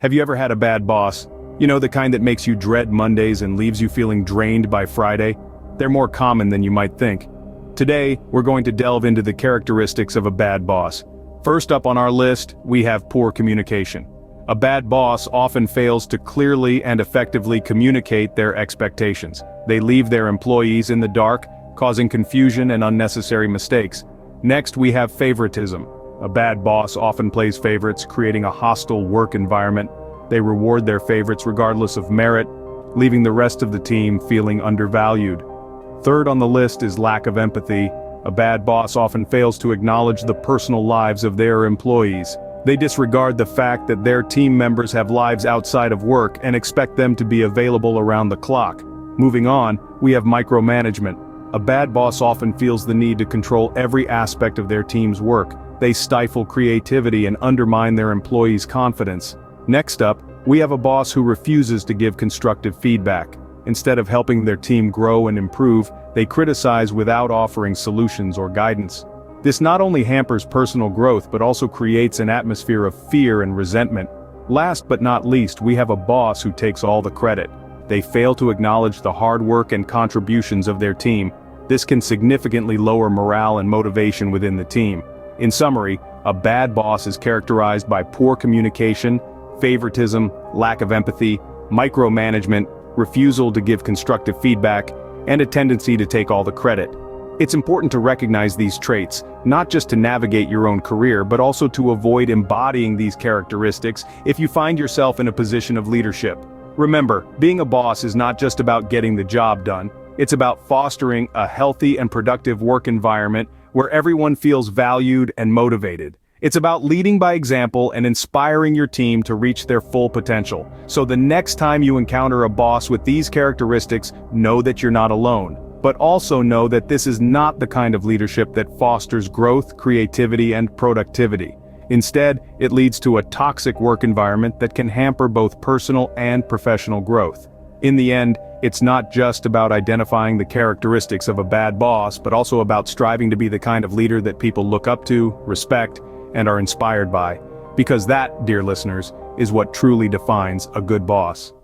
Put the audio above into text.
Have you ever had a bad boss? You know, the kind that makes you dread Mondays and leaves you feeling drained by Friday? They're more common than you might think. Today, we're going to delve into the characteristics of a bad boss. First up on our list, we have poor communication. A bad boss often fails to clearly and effectively communicate their expectations. They leave their employees in the dark, causing confusion and unnecessary mistakes. Next, we have favoritism. A bad boss often plays favorites, creating a hostile work environment. They reward their favorites regardless of merit, leaving the rest of the team feeling undervalued. Third on the list is lack of empathy. A bad boss often fails to acknowledge the personal lives of their employees. They disregard the fact that their team members have lives outside of work and expect them to be available around the clock. Moving on, we have micromanagement. A bad boss often feels the need to control every aspect of their team's work. They stifle creativity and undermine their employees' confidence. Next up, we have a boss who refuses to give constructive feedback. Instead of helping their team grow and improve, they criticize without offering solutions or guidance. This not only hampers personal growth but also creates an atmosphere of fear and resentment. Last but not least, we have a boss who takes all the credit. They fail to acknowledge the hard work and contributions of their team. This can significantly lower morale and motivation within the team. In summary, a bad boss is characterized by poor communication, favoritism, lack of empathy, micromanagement, refusal to give constructive feedback, and a tendency to take all the credit. It's important to recognize these traits, not just to navigate your own career, but also to avoid embodying these characteristics if you find yourself in a position of leadership. Remember, being a boss is not just about getting the job done, it's about fostering a healthy and productive work environment where everyone feels valued and motivated. It's about leading by example and inspiring your team to reach their full potential. So the next time you encounter a boss with these characteristics, know that you're not alone. But also know that this is not the kind of leadership that fosters growth, creativity, and productivity. Instead, it leads to a toxic work environment that can hamper both personal and professional growth. In the end, it's not just about identifying the characteristics of a bad boss, but also about striving to be the kind of leader that people look up to, respect, and are inspired by. Because that, dear listeners, is what truly defines a good boss.